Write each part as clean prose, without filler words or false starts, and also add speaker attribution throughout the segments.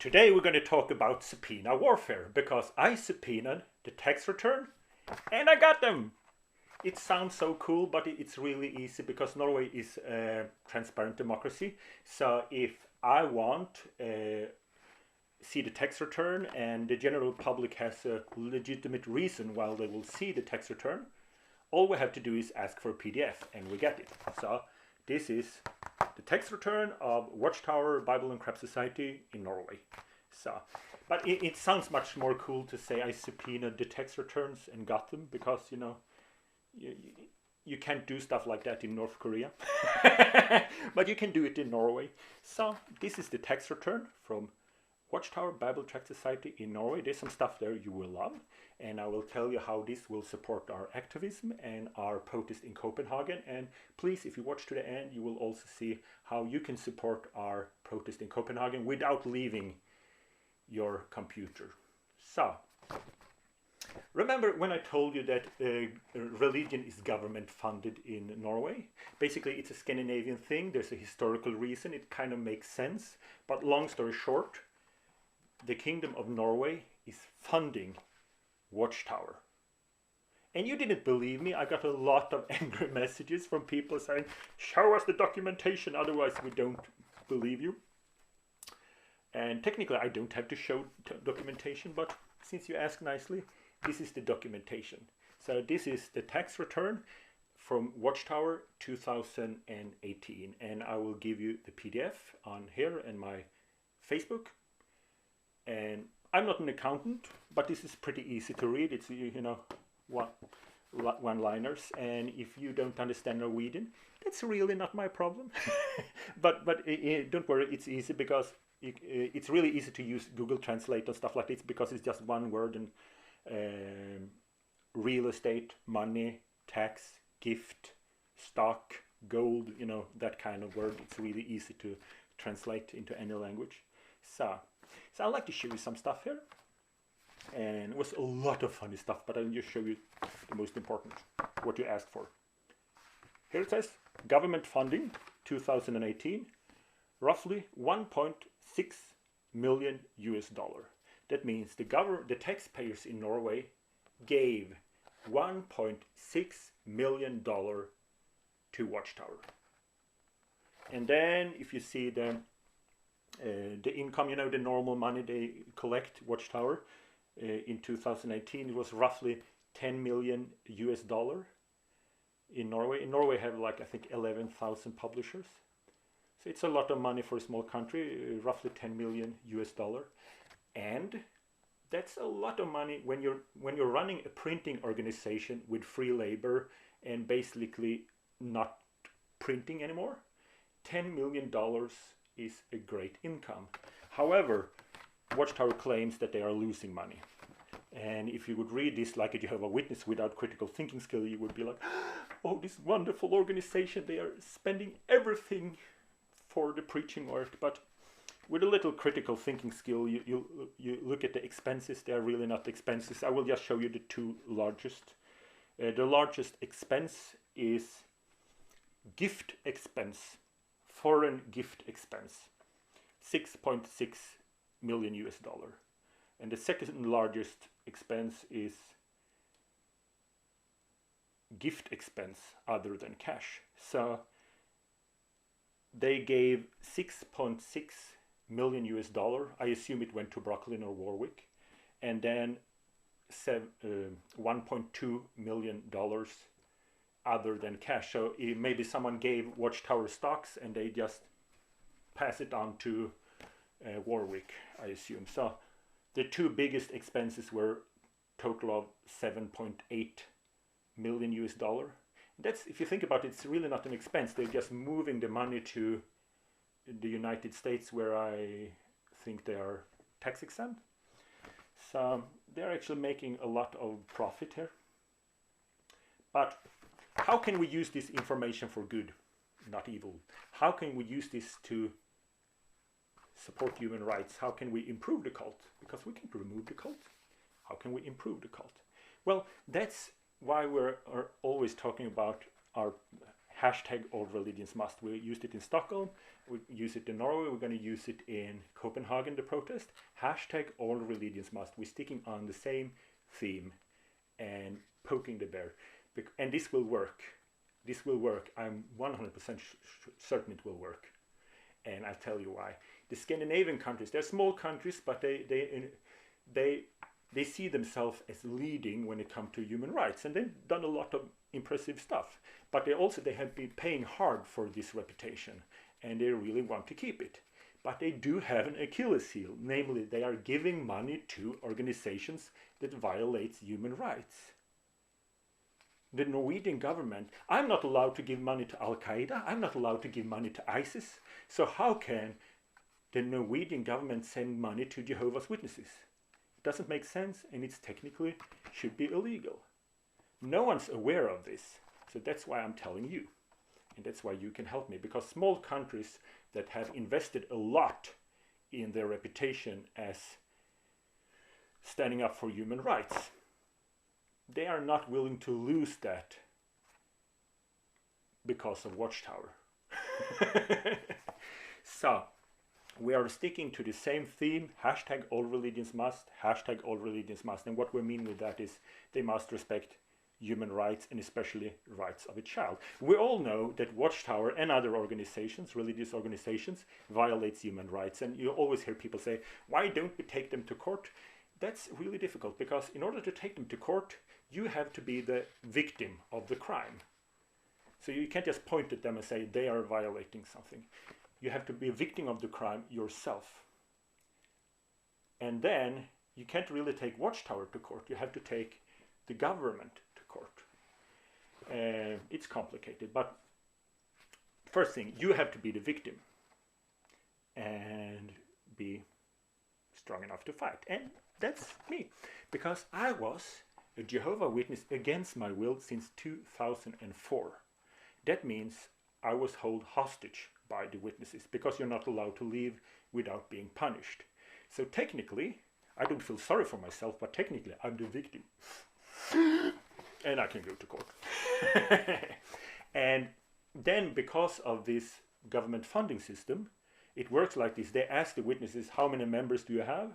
Speaker 1: Today we're going to talk about subpoena warfare because I subpoenaed the tax return and I got them. It sounds so cool, but it's really easy because Norway is a transparent democracy. So if I want see the tax return and the general public has a legitimate reason why they will see the tax return, all we have to do is ask for a PDF and we get it. So this is the tax return of Watchtower Bible and Crap Society in Norway. So, but it sounds much more cool to say I subpoenaed the tax returns and got them because, you know, you can't do stuff like that in North Korea. But you can do it in Norway. So this is the tax return from Watchtower Bible Tract Society in Norway. There's some stuff there you will love, and I will tell you how this will support our activism and our protest in Copenhagen. And please, if you watch to the end, you will also see how you can support our protest in Copenhagen without leaving your computer. So, remember when I told you that religion is government funded in Norway? Basically, it's a Scandinavian thing. There's a historical reason. It kind of makes sense. But long story short, the Kingdom of Norway is funding Watchtower. And you didn't believe me. I got a lot of angry messages from people saying, show us the documentation, otherwise we don't believe you. And technically I don't have to show documentation, but since you asked nicely, this is the documentation. So this is the tax return from Watchtower 2018. And I will give you the PDF on here and my Facebook. And I'm not an accountant, but this is pretty easy to read. It's, you know, one-liners. And if you don't understand Norwegian, that's really not my problem. but don't worry, it's easy because it's really easy to use Google Translate and stuff like this because it's just one word and real estate, money, tax, gift, stock, gold, you know, that kind of word. It's really easy to translate into any language. So I'd like to show you some stuff here. And it was a lot of funny stuff, but I'll just show you the most important, what you asked for. Here it says, government funding 2018, roughly 1.6 million US dollar. That means the taxpayers in Norway gave 1.6 million dollar to Watchtower. And then if you see the income, you know, the normal money they collect, Watchtower, in 2018, it was roughly 10 million US dollar in Norway. In Norway have like, I think, 11,000 publishers. So it's a lot of money for a small country, roughly 10 million US dollar. And that's a lot of money when you're running a printing organization with free labor and basically not printing anymore. $10 million is a great income. However, Watchtower claims that they are losing money. And if you would read this like a Jehovah Witness without critical thinking skill, you would be like, oh, this wonderful organization, they are spending everything for the preaching work. But with a little critical thinking skill, you look at the expenses. They are really not expenses. I will just show you the two largest. The largest expense is gift expense, foreign gift expense, 6.6 million US dollar. And the second largest expense is gift expense other than cash. So they gave 6.6 million US dollar. I assume it went to Brooklyn or Warwick. And then $1.2 million other than cash. So maybe someone gave Watchtower stocks and they just pass it on to Warwick, I assume. So the two biggest expenses were total of 7.8 million US dollar. That's, if you think about it, it's really not an expense. They're just moving the money to the United States, where I think they are tax exempt. So they're actually making a lot of profit here. But how can we use this information for good, not evil? How can we use this to support human rights? How can we improve the cult? Because we can remove the cult. How can we improve the cult? Well, that's why we're always talking about our hashtag all religions must. We used it in Stockholm, we use it in Norway, we're going to use it in Copenhagen, the protest. Hashtag all religions must. We're sticking on the same theme and poking the bear. And this will work. This will work. I'm 100% certain it will work. And I'll tell you why. The Scandinavian countries, they're small countries, but they see themselves as leading when it comes to human rights, and they've done a lot of impressive stuff. But they have been paying hard for this reputation, and they really want to keep it. But they do have an Achilles heel, namely they are giving money to organizations that violates human rights. The Norwegian government, I'm not allowed to give money to Al-Qaeda, I'm not allowed to give money to ISIS. So how can the Norwegian government send money to Jehovah's Witnesses? It doesn't make sense, and it's technically should be illegal. No one's aware of this, so that's why I'm telling you. And that's why you can help me, because small countries that have invested a lot in their reputation as standing up for human rights, they are not willing to lose that because of Watchtower. So we are sticking to the same theme, hashtag all religions must, hashtag all religions must. And what we mean with that is they must respect human rights, and especially rights of a child. We all know that Watchtower and other organizations, religious organizations, violates human rights. And you always hear people say, why don't we take them to court? That's really difficult, because in order to take them to court, you have to be the victim of the crime. So you can't just point at them and say they are violating something. You have to be a victim of the crime yourself. And then you can't really take Watchtower to court. You have to take the government to court. It's complicated, but first thing, you have to be the victim and be strong enough to fight. And that's me, because I was a Jehovah Witness against my will since 2004. That means I was held hostage by the witnesses, because you're not allowed to leave without being punished. So technically, I don't feel sorry for myself, but technically I'm the victim. And I can go to court. And then because of this government funding system, it works like this. They ask the witnesses, how many members do you have?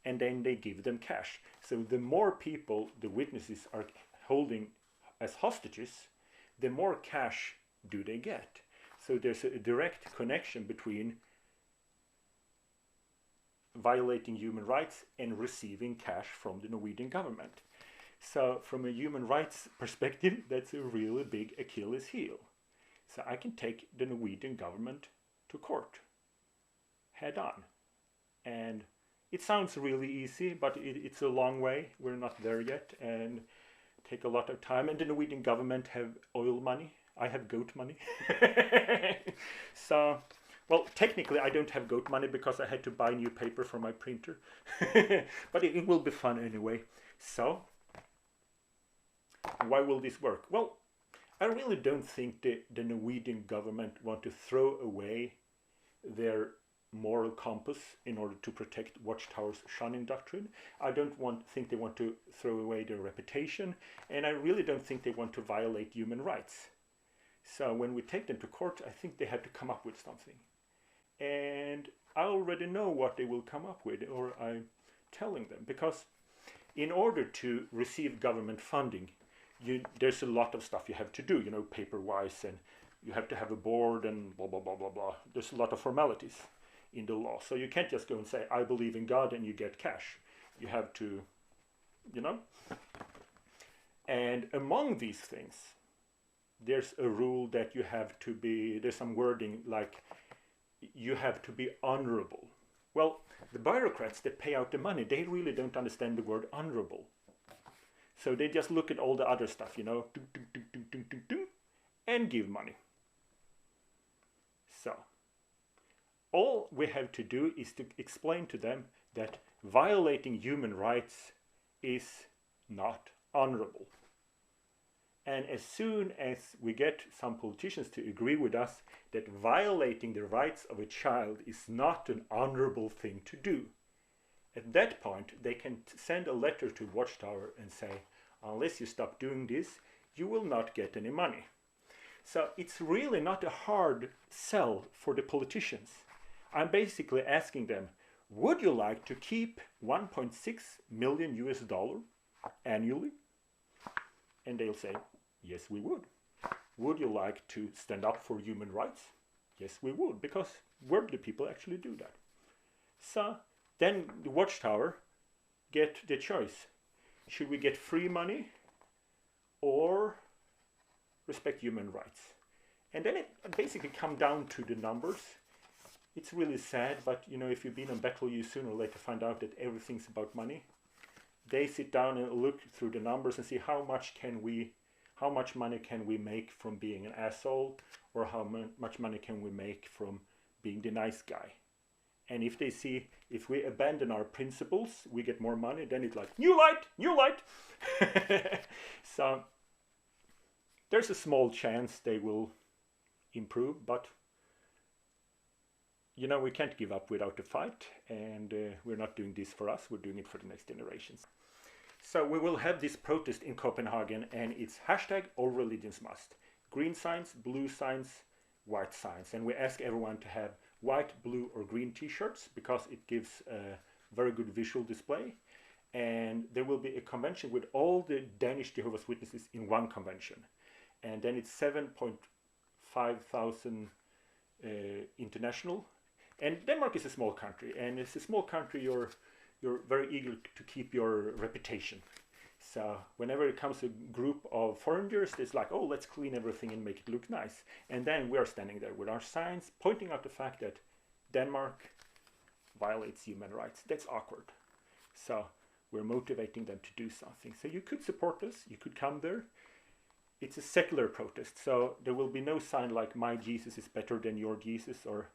Speaker 1: And then they give them cash. So the more people the witnesses are holding as hostages, the more cash do they get. So there's a direct connection between violating human rights and receiving cash from the Norwegian government. So from a human rights perspective, that's a really big Achilles heel. So I can take the Norwegian government to court head on. And it sounds really easy, but it's a long way. We're not there yet, and take a lot of time. And the Norwegian government have oil money. I have goat money. So, well, technically I don't have goat money because I had to buy new paper for my printer. But it will be fun anyway. So, why will this work? Well, I really don't think the Norwegian government want to throw away their moral compass in order to protect Watchtower's shunning doctrine. I don't think they want to throw away their reputation, and I really don't think they want to violate human rights. So when we take them to court, I think they have to come up with something. And I already know what they will come up with, or I'm telling them, because in order to receive government funding, there's a lot of stuff you have to do, you know, paper-wise, and you have to have a board and blah, blah, blah, blah, blah. There's a lot of formalities in the law. So you can't just go and say, I believe in God, and you get cash. You have to, you know. And among these things, there's a rule that you have to be, there's some wording like, you have to be honorable. Well, the bureaucrats that pay out the money, they really don't understand the word honorable. So they just look at all the other stuff, you know, and give money. So, all we have to do is to explain to them that violating human rights is not honorable. And as soon as we get some politicians to agree with us that violating the rights of a child is not an honorable thing to do, at that point they can send a letter to Watchtower and say, unless you stop doing this, you will not get any money. So it's really not a hard sell for the politicians. I'm basically asking them, would you like to keep 1.6 million US dollar annually? And they'll say, yes, we would. Would you like to stand up for human rights? Yes, we would, because where do the people actually do that? So then the Watchtower get the choice. Should we get free money or respect human rights? And then it basically comes down to the numbers. It's really sad, but you know, if you've been on battle, you sooner or later find out that everything's about money. They sit down and look through the numbers and see how much money can we make from being an asshole, or how much money can we make from being the nice guy. And if they see, if we abandon our principles, we get more money, then it's like, new light, new light. So there's a small chance they will improve, but you know, we can't give up without a fight, and we're not doing this for us, we're doing it for the next generations. So we will have this protest in Copenhagen, and it's hashtag all religions must. Green signs, blue signs, white signs. And we ask everyone to have white, blue or green t-shirts because it gives a very good visual display. And there will be a convention with all the Danish Jehovah's Witnesses in one convention. And then it's 7,500 international. And Denmark is a small country, and it's a small country, you're very eager to keep your reputation. So whenever it comes to a group of foreigners, it's like, oh, let's clean everything and make it look nice. And then we are standing there with our signs pointing out the fact that Denmark violates human rights. That's awkward. So we're motivating them to do something. So you could support us, you could come there. It's a secular protest, so there will be no sign like my Jesus is better than your Jesus, or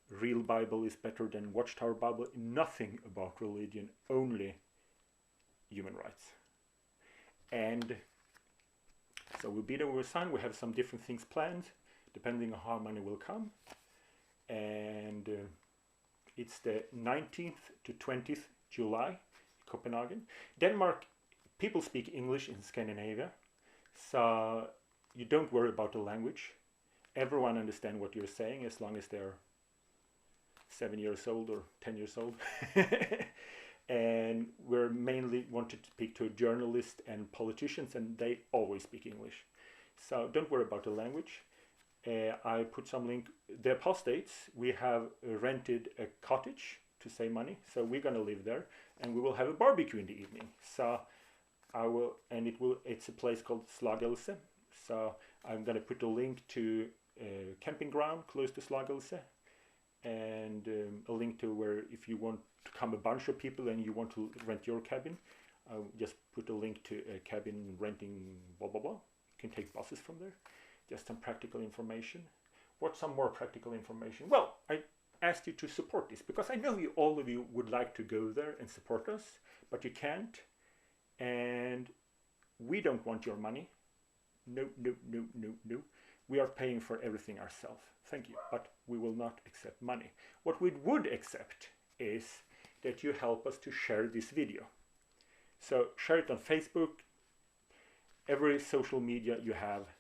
Speaker 1: real Bible is better than Watchtower Bible. Nothing about religion, only human rights. And so we'll be there with a sign. We have some different things planned depending on how many will come. And it's the 19th to 20th July, Copenhagen. Denmark, people speak English in Scandinavia, so you don't worry about the language. Everyone understands what you're saying as long as they're 7 years old or 10 years old. And we're mainly wanted to speak to journalists and politicians, and they always speak English. So don't worry about the language. I put some link. The apostates, we have rented a cottage to save money, so we're gonna live there, and we will have a barbecue in the evening. So I will, and it's a place called Slagelse. So I'm gonna put a link to a camping ground close to Slagelse, and a link to where if you want to come a bunch of people and you want to rent your cabin, I'll just put a link to a cabin renting blah blah blah. You can take buses from there. Just some practical information. What's some more practical information? Well, I asked you to support this because I know all of you would like to go there and support us, but you can't, and we don't want your money. No, no, no, no, no. We are paying for everything ourselves. Thank you, but we will not accept money. What we would accept is that you help us to share this video. So share it on Facebook, every social media you have,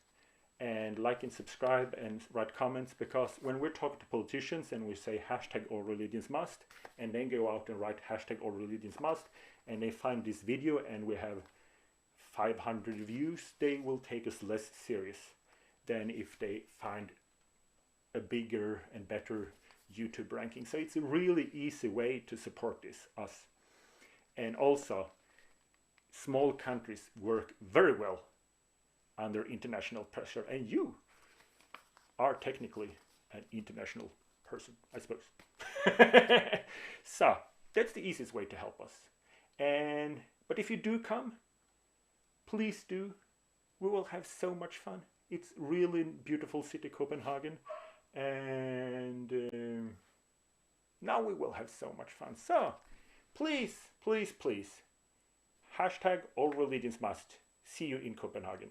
Speaker 1: and like and subscribe and write comments, because when we're talking to politicians and we say hashtag all religions must, and then go out and write hashtag all religions must, and they find this video and we have 500 views, they will take us less serious than if they find a bigger and better YouTube ranking. So it's a really easy way to support us. And also, small countries work very well under international pressure, and you are technically an international person, I suppose. So that's the easiest way to help us. But if you do come, please do. We will have so much fun. It's really beautiful city, Copenhagen, and now we will have so much fun. So please, please, please, hashtag all religions must. See you in Copenhagen.